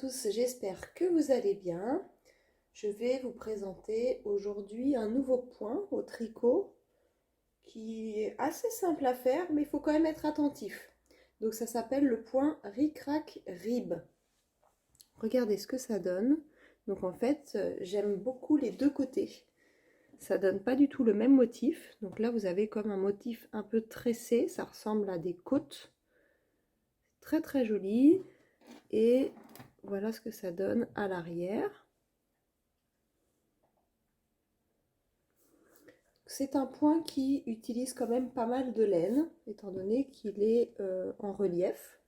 tous, j'espère que vous allez bien. Je vais vous présenter aujourd'hui un nouveau point au tricot qui est assez simple à faire, mais il faut quand même être attentif. Donc ça s'appelle le point Ric-Rac-Rib. Regardez ce que ça donne. Donc en fait, j'aime beaucoup les deux côtés. Ça donne pas du tout le même motif. Donc là, vous avez comme un motif un peu tressé. Ça ressemble à des côtes. Très très joli. Et voilà ce que ça donne à l'arrière. C'est un point qui utilise quand même pas mal de laine, étant donné qu'il est en relief.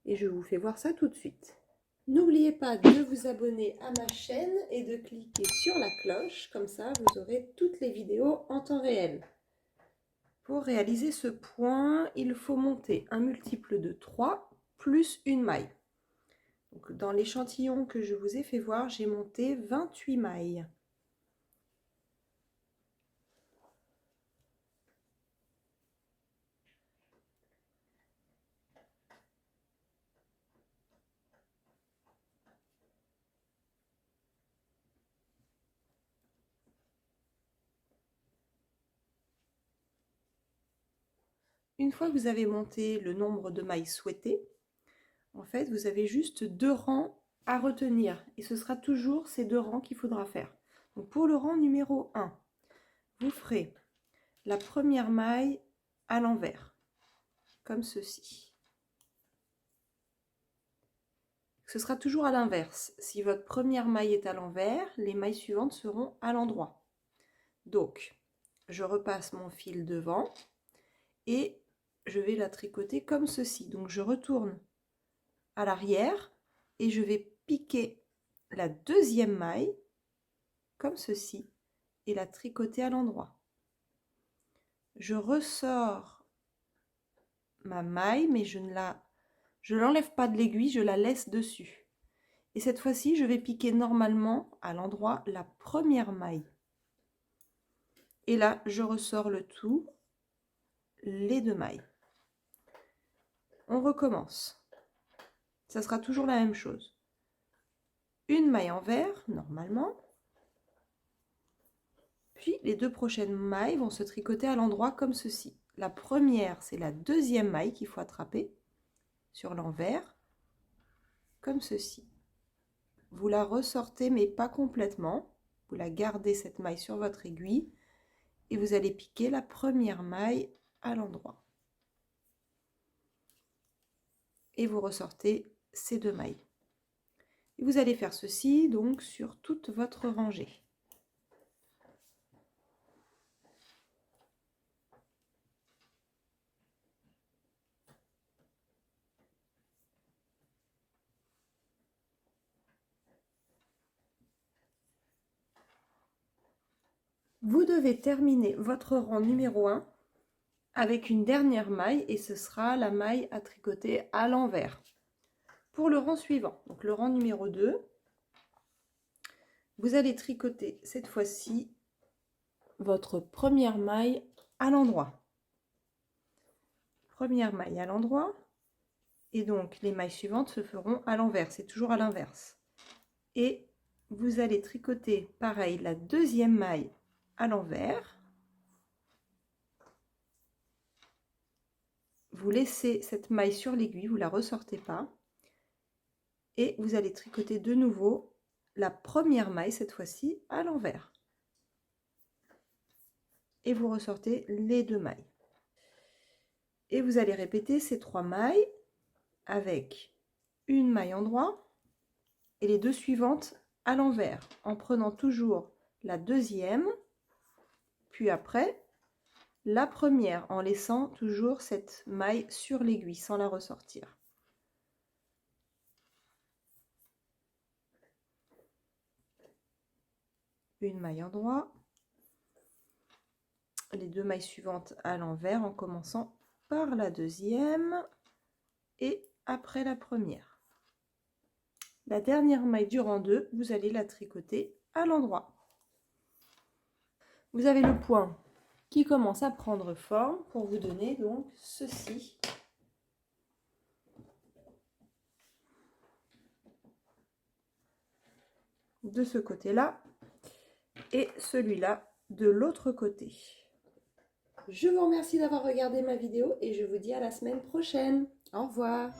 Et je vous fais voir ça tout de suite. N'oubliez pas de vous abonner à ma chaîne et de cliquer sur la cloche, comme ça vous aurez toutes les vidéos en temps réel. Pour réaliser ce point, il faut monter un multiple de 3 plus une maille. Donc, dans l'échantillon que je vous ai fait voir, j'ai monté 28 mailles. Une fois que vous avez monté le nombre de mailles souhaité, en fait, vous avez juste 2 rangs à retenir. Et ce sera toujours ces 2 rangs qu'il faudra faire. Donc pour le rang numéro 1, vous ferez la première maille à l'envers, comme ceci. Ce sera toujours à l'inverse. Si votre première maille est à l'envers, les mailles suivantes seront à l'endroit. Donc, je repasse mon fil devant et je vais la tricoter comme ceci. Donc, je retourne à l'arrière et je vais piquer la deuxième maille comme ceci et la tricoter à l'endroit. Je ressors ma maille, mais je l'enlève pas de l'aiguille, je la laisse dessus. Et cette fois-ci, je vais piquer normalement à l'endroit la première maille. Et là, je ressors le tout, les 2 mailles. On recommence. Ça sera toujours la même chose. Une maille envers, normalement. Puis les 2 prochaines mailles vont se tricoter à l'endroit comme ceci. La première, c'est la deuxième maille qu'il faut attraper sur l'envers, comme ceci. Vous la ressortez, mais pas complètement. Vous la gardez, cette maille, sur votre aiguille. Et vous allez piquer la première maille à l'endroit. Et vous ressortez ces 2 mailles. Et vous allez faire ceci donc sur toute votre rangée. Vous devez terminer votre rang numéro 1 avec une dernière maille et ce sera la maille à tricoter à l'envers. Pour le rang suivant, donc le rang numéro 2, vous allez tricoter cette fois-ci votre première maille à l'endroit. Première maille à l'endroit et donc les mailles suivantes se feront à l'envers, c'est toujours à l'inverse. Et vous allez tricoter pareil la deuxième maille à l'envers. Vous laissez cette maille sur l'aiguille, vous ne la ressortez pas. Et vous allez tricoter de nouveau la première maille, cette fois-ci, à l'envers. Et vous ressortez les 2 mailles. Et vous allez répéter ces 3 mailles avec une maille en droit et les 2 suivantes à l'envers, en prenant toujours la deuxième, puis après la première, en laissant toujours cette maille sur l'aiguille sans la ressortir. Une maille en droit, les 2 mailles suivantes à l'envers en commençant par la deuxième et après la première. La dernière maille du rang 2, vous allez la tricoter à l'endroit. Vous avez le point qui commence à prendre forme pour vous donner donc ceci. de ce côté-là et celui-là de l'autre côté. Je vous remercie d'avoir regardé ma vidéo et je vous dis à la semaine prochaine. Au revoir.